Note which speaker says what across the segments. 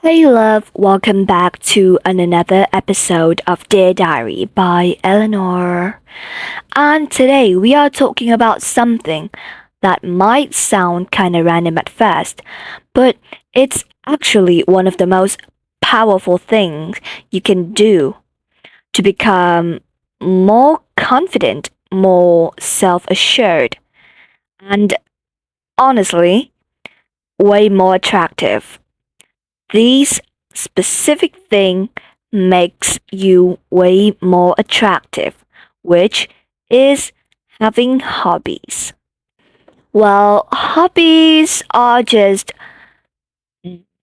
Speaker 1: Hey love, welcome back to another episode of Dear Diary by Eleanor. And today we are talking about something that might sound kind of random at first, but it's actually one of the most powerful things you can do to become more confident, more self assured, and honestly, way more attractive. These specific thing makes you way more attractive, which is having hobbies. Well, hobbies are just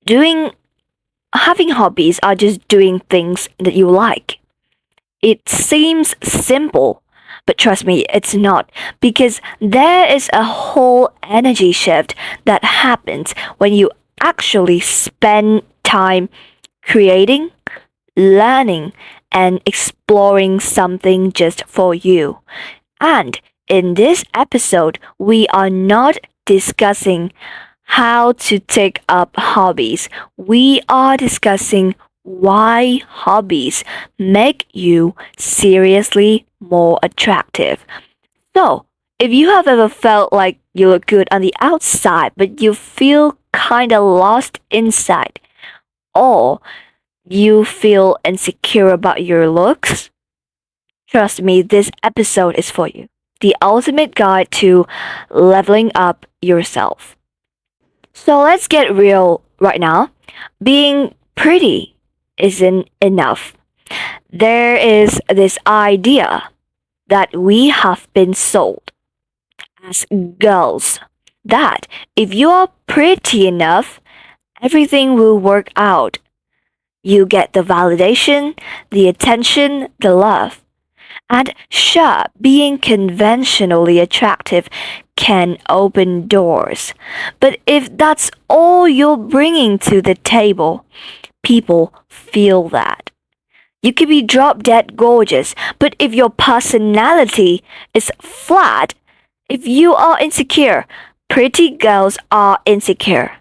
Speaker 1: doing having hobbies are just doing things that you like. It seems simple, but trust me, it's not because there is a whole energy shift that happens when you actually spend time creating, learning, and exploring something just for you. And in this episode, we are not discussing how to take up hobbies. We are discussing why hobbies make you seriously more attractive. So, if you have ever felt like you look good on the outside, but you feel kinda lost inside, or you feel insecure about your looks, trust me, this episode is for you. The ultimate guide to leveling up yourself. So let's get real right now. Being pretty isn't enough. There is this idea that we have been sold as girls that if you are pretty enough, everything will work out. You get the validation, the attention, the love. And sure, being conventionally attractive can open doors. But if that's all you're bringing to the table, people feel that. You can be drop dead gorgeous, but if your personality is flat, if you are insecure, pretty girls are insecure.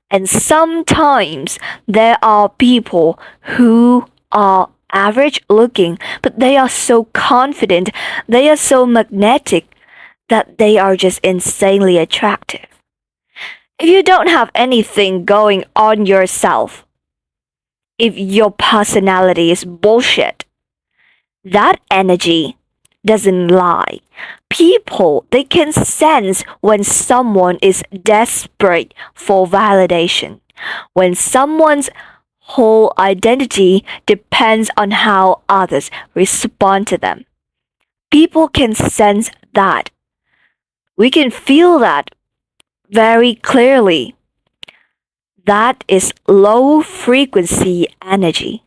Speaker 1: And sometimes there are people who are average looking, but they are so confident, they are so magnetic that they are just insanely attractive. If you don't have anything going on yourself, if your personality is bullshit, that energy doesn't lie. People, they can sense when someone is desperate for validation, when someone's whole identity depends on how others respond to them. People can sense that. We can feel that very clearly. That is low frequency energy.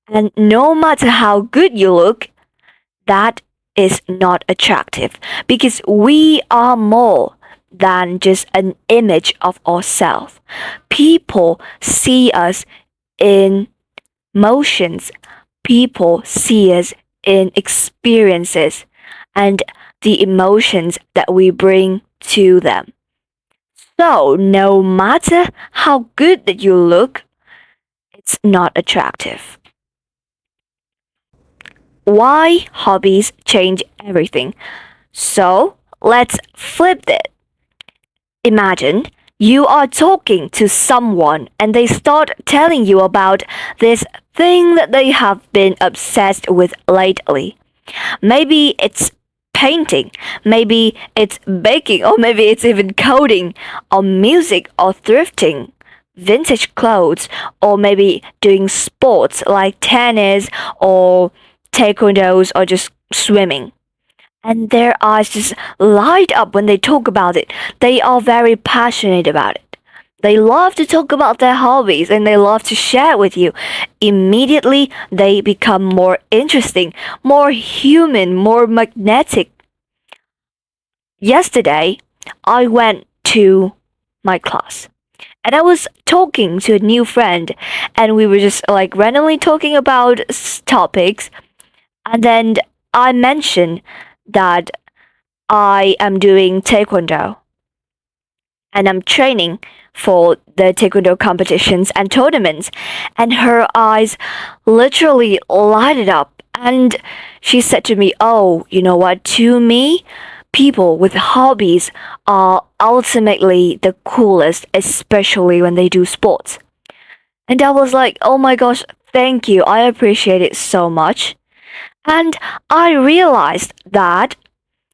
Speaker 1: And no matter how good you look, that is not attractive because we are more than just an image of ourselves. People see us in motions, people see us in experiences and the emotions that we bring to them. So, no matter how good that you look, it's not attractive. Why hobbies change everything. So, let's flip it. Imagine you are talking to someone and they start telling you about this thing that they have been obsessed with lately. Maybe it's painting, maybe it's baking, or maybe it's even coding, or music, or thrifting, vintage clothes, or maybe doing sports like tennis, or taekwondos, or just swimming. And their eyes just light up when they talk about it. They are very passionate about it. They love to talk about their hobbies and they love to share it with you. Immediately, they become more interesting, more human, more magnetic. Yesterday, I went to my class and I was talking to a new friend and we were just like randomly talking about topics. And then I mentioned that I am doing taekwondo. and I'm training for the taekwondo competitions and tournaments, and her eyes literally lighted up, and she said to me, "Oh, you know what? To me, people with hobbies are ultimately the coolest, especially when they do sports." And I was like, "Oh my gosh, thank you. I appreciate it so much." And I realized that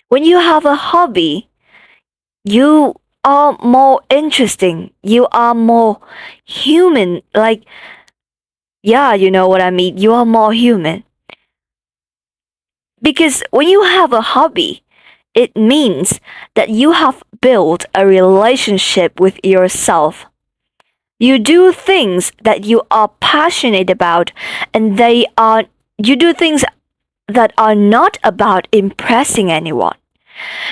Speaker 1: when you have a hobby, you are more interesting. You are more human. Like, yeah, you know what I mean? You are more human. Because when you have a hobby, it means that you have built a relationship with yourself. You do things that you are passionate about, and you do things that are not about impressing anyone.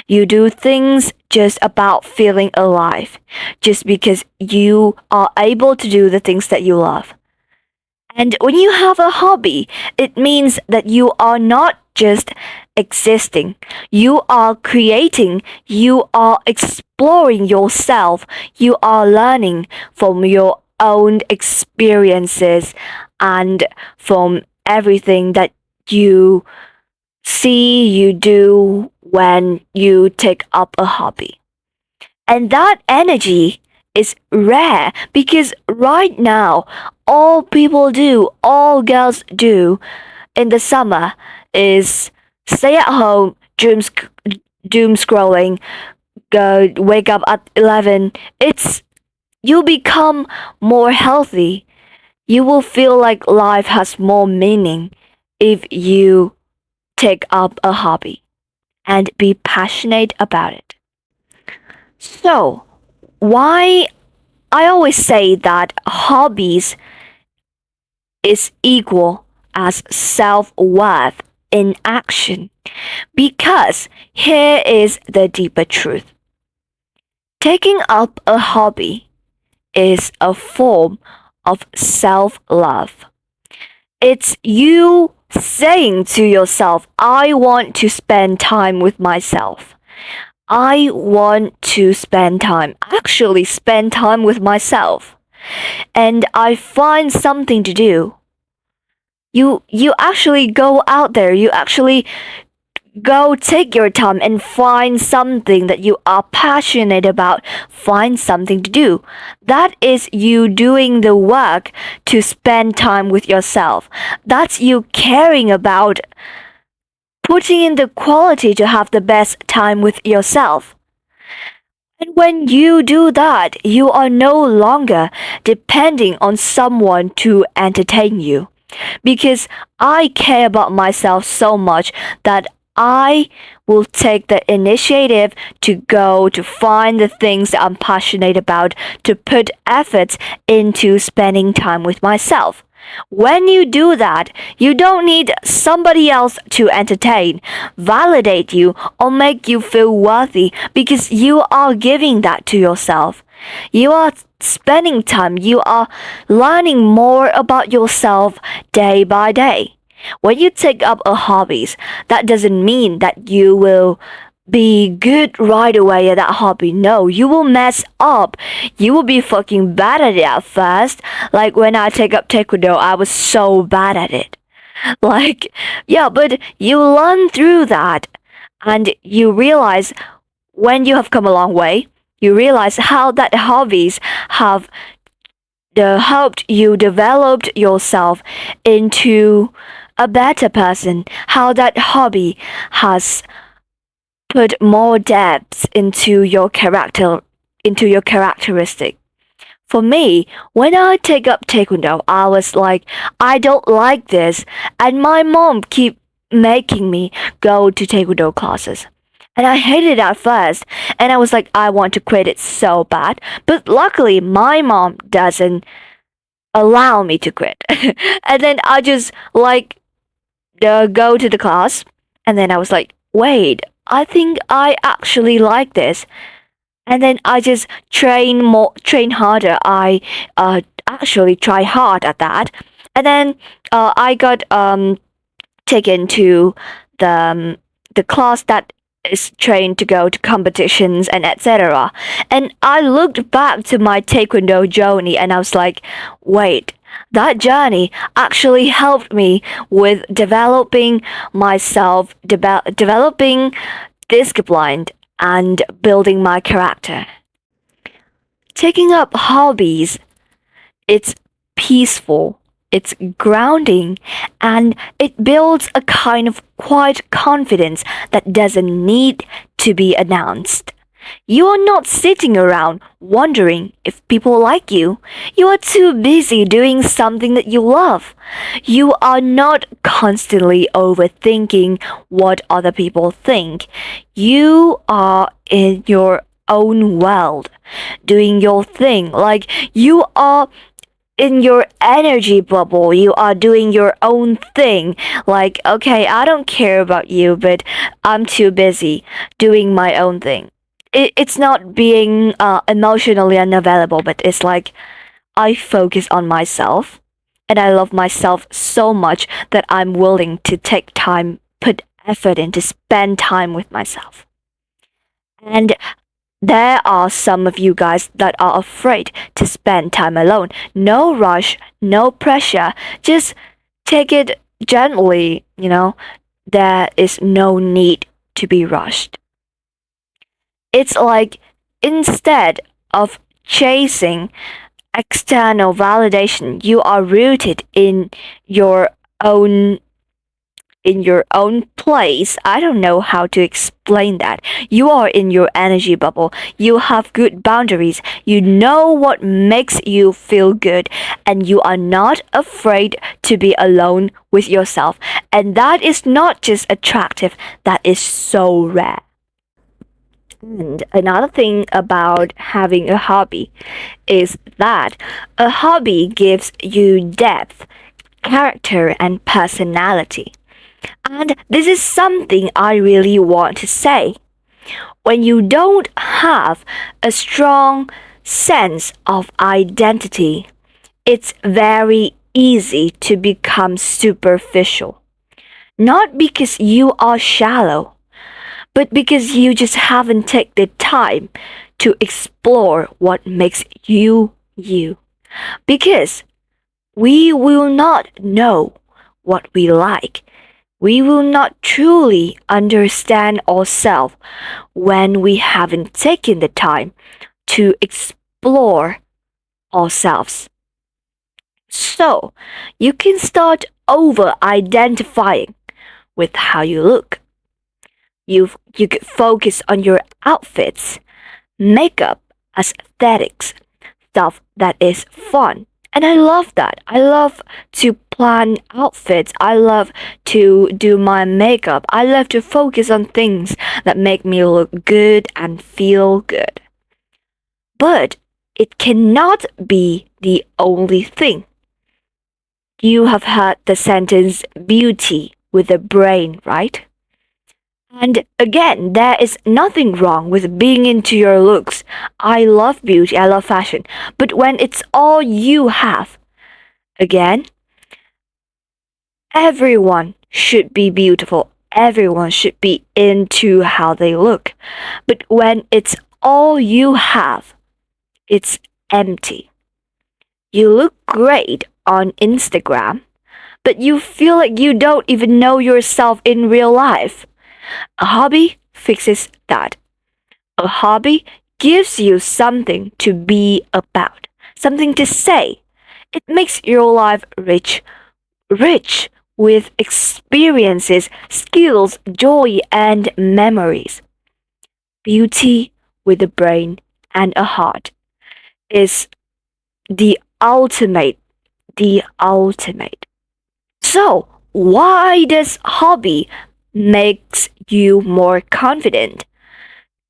Speaker 1: You do things just about feeling alive, just because you are able to do the things that you love. And when you have a hobby, it means that you are not just existing, you are creating, you are exploring yourself, you are learning from your own experiences and from everything that you see you do when you take up a hobby. And that energy is rare because right now, all girls do in the summer is stay at home, doom scrolling, go wake up at 11. You become more healthy. You will feel like life has more meaning if you take up a hobby and be passionate about it. So, why I always say that hobbies is equal as self-worth in action because here is the deeper truth. Taking up a hobby is a form of self-love. It's you saying to yourself, I want to spend time with myself. I want to actually spend time with myself. And I find something to do. You actually go out there, you actually go take your time and find something that you are passionate about. Find something to do. That is you doing the work to spend time with yourself. That's you caring about putting in the quality to have the best time with yourself. And when you do that, you are no longer depending on someone to entertain you. Because I care about myself so much that I will take the initiative to go to find the things that I'm passionate about, to put efforts into spending time with myself. When you do that, you don't need somebody else to entertain, validate you, or make you feel worthy because you are giving that to yourself. You are spending time, you are learning more about yourself day by day. When you take up a hobbies, that doesn't mean that you will be good right away at that hobby. No, you will mess up. You will be fucking bad at it at first. Like when I take up taekwondo, I was so bad at it. Like, yeah, but you learn through that and you realize when you have come a long way, you realize how that hobbies have helped you developed yourself into a better person. How that hobby has put more depth into your characteristic. For me, when I take up taekwondo, I was like, I don't like this, and my mom keep making me go to taekwondo classes. And I hated it at first, and I was like, I want to quit it so bad. But luckily, my mom doesn't allow me to quit. And then I just like go to the class, and then I was like, wait, I think I actually like this. And then I just train harder. I actually try hard at that. And then I got taken to the class that is trained to go to competitions and etc. And I looked back to my taekwondo journey and I was like, wait, that journey actually helped me with developing myself, developing discipline, and building my character. Taking up hobbies, it's peaceful, it's grounding, and it builds a kind of quiet confidence that doesn't need to be announced. You are not sitting around wondering if people like you. You are too busy doing something that you love. You are not constantly overthinking what other people think. You are in your own world, doing your thing. Like you are in your energy bubble. You are doing your own thing. Like, okay, I don't care about you, but I'm too busy doing my own thing. It's not being emotionally unavailable, but it's like I focus on myself and I love myself so much that I'm willing to take time, put effort in to spend time with myself. And there are some of you guys that are afraid to spend time alone. No rush, no pressure. Just take it gently. There is no need to be rushed. It's like instead of chasing external validation, you are rooted your own in your own place. I don't know how to explain that. You are in your energy bubble. You have good boundaries. You know what makes you feel good, and you are not afraid to be alone with yourself. And that is not just attractive, that is so rare. And another thing about having a hobby is that a hobby gives you depth, character, and personality. And this is something I really want to say. When you don't have a strong sense of identity, it's very easy to become superficial. Not because you are shallow, but because you just haven't taken the time to explore what makes you you. Because we will not know what we like. We will not truly understand ourselves when we haven't taken the time to explore ourselves. So, you can start over identifying with how you look. You could focus on your outfits, makeup, aesthetics, stuff that is fun. And I love that. I love to plan outfits. I love to do my makeup. I love to focus on things that make me look good and feel good. But it cannot be the only thing. You have heard the sentence beauty with a brain, right? And again, there is nothing wrong with being into your looks. I love beauty, I love fashion. But when it's all you have, again, everyone should be beautiful. Everyone should be into how they look. But when it's all you have, it's empty. You look great on Instagram, but you feel like you don't even know yourself in real life. A hobby fixes that. A hobby gives you something to be about, something to say. It makes your life rich with experiences, skills, joy, and memories. Beauty with a brain and a heart is the ultimate, the ultimate. So, why does hobby makes you more confident?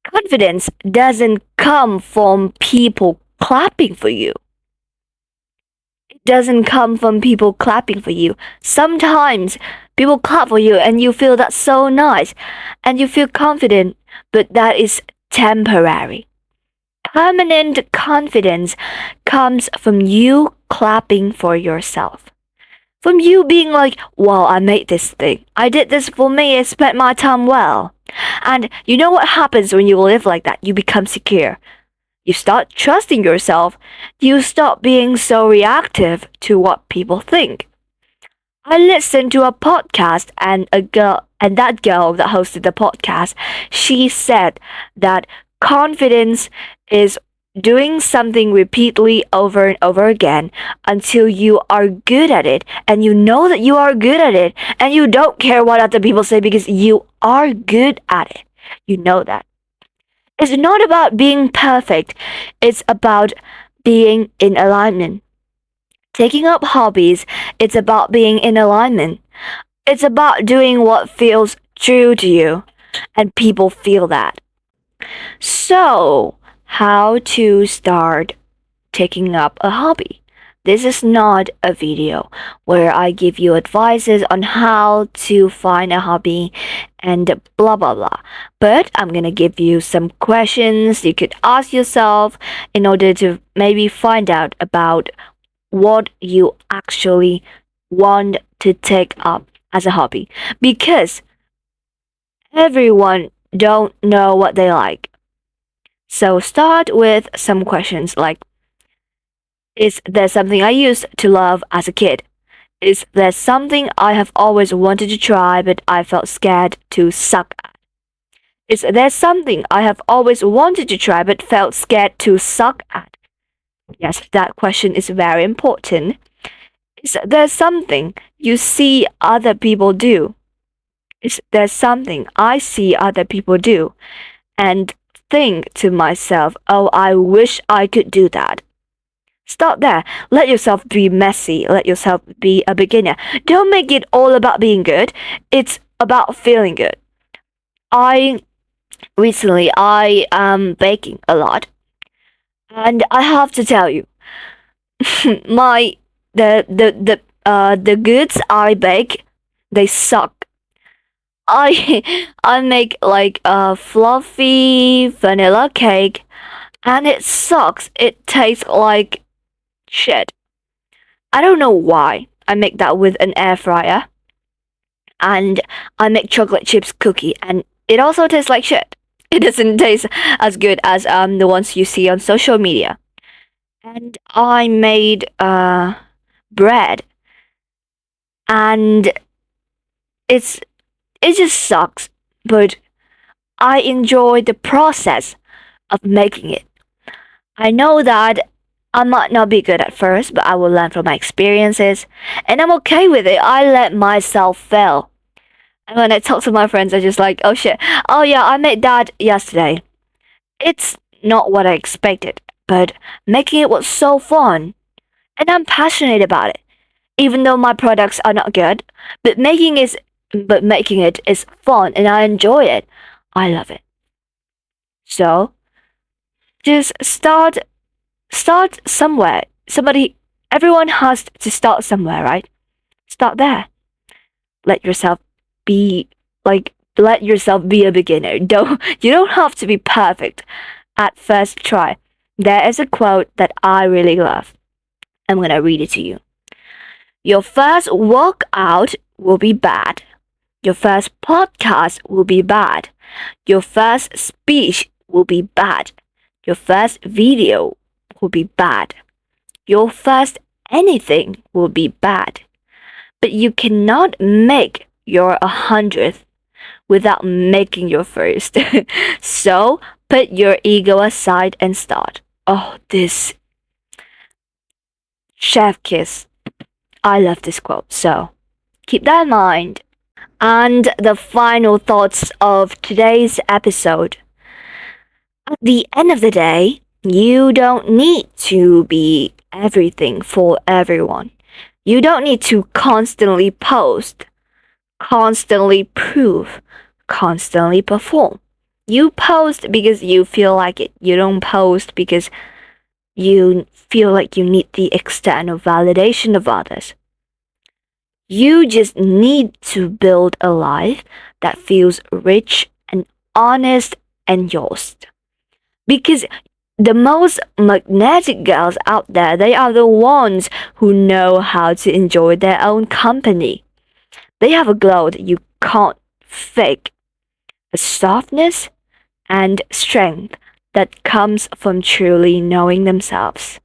Speaker 1: Confidence doesn't come from people clapping for you. It doesn't come from people clapping for you. Sometimes people clap for you and you feel that's so nice and you feel confident, but that is temporary. Permanent confidence comes from you clapping for yourself. From you being like, wow, I made this thing. I did this for me. I spent my time well. And you know what happens when you live like that? You become secure. You start trusting yourself. You stop being so reactive to what people think. I listened to a podcast and that girl that hosted the podcast, she said that confidence is doing something repeatedly over and over again until you are good at it and you know that you are good at it and you don't care what other people say because you are good at it. You know that. It's not about being perfect. It's about being in alignment. Taking up hobbies, it's about being in alignment. It's about doing what feels true to you, and people feel that. So, how to start taking up a hobby? This is not a video where I give you advices on how to find a hobby and blah blah blah. But I'm gonna give you some questions you could ask yourself in order to maybe find out about what you actually want to take up as a hobby, because everyone don't know what they like. So start with some questions like, is there something I used to love as a kid? Is there something I have always wanted to try but I felt scared to suck at? Is there something I have always wanted to try but felt scared to suck at? Yes, that question is very important. Is there something you see other people do? Is there something I see other people do and think to myself, oh, I wish I could do that? Start there. Let yourself be messy. Let yourself be a beginner. Don't make it all about being good. It's about feeling good. I recently I am baking a lot, and I have to tell you, my the goods I bake, they suck. I make like a fluffy vanilla cake, and it sucks. It tastes like shit. I don't know why. I make that with an air fryer, and I make chocolate chips cookie, and it also tastes like shit. It doesn't taste as good as the ones you see on social media. And I made bread, and it's it just sucks, but I enjoy the process of making it. I know that I might not be good at first, but I will learn from my experiences, and I'm okay with it. I let myself fail. And when I talk to my friends, I'm just like, oh shit, oh yeah, I made that yesterday. It's not what I expected, but making it was so fun, and I'm passionate about it. Even though my products are not good, but making it is fun, and I enjoy it. I love it. So just start somewhere. Everyone has to start somewhere, right? Start there. Let yourself be let yourself be a beginner. You don't have to be perfect at first try. There is a quote that I really love. I'm gonna read it to you. Your first workout will be bad. Your first podcast will be bad. Your first speech will be bad. Your first video will be bad. Your first anything will be bad. But you cannot make your 100th without making your first. So put your ego aside and start. Oh, this chef kiss. I love this quote, so keep that in mind. And the final thoughts of today's episode. At the end of the day, you don't need to be everything for everyone. You don't need to constantly post, constantly prove, constantly perform. You post because you feel like it. You don't post because you feel like you need the external validation of others. You just need to build a life that feels rich and honest and yours. Because the most magnetic girls out there, they are the ones who know how to enjoy their own company. They have a glow that you can't fake. a softness and strength that comes from truly knowing themselves.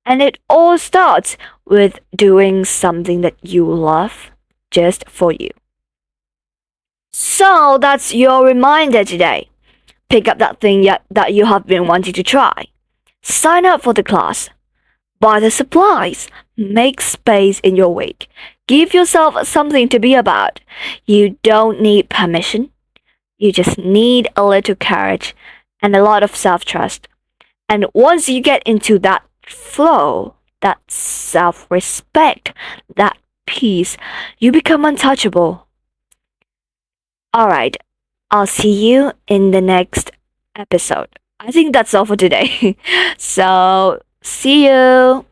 Speaker 1: And it all starts with doing something that you love just for you. So that's your reminder today. Pick up that thing that you have been wanting to try. Sign up for the class. Buy the supplies. Make space in your week. Give yourself something to be about. You don't need permission. You just need a little courage and a lot of self trust. And once you get into that flow, that self respect, that peace, you become untouchable. Alright, I'll see you in the next episode. I think that's all for today. So, see you.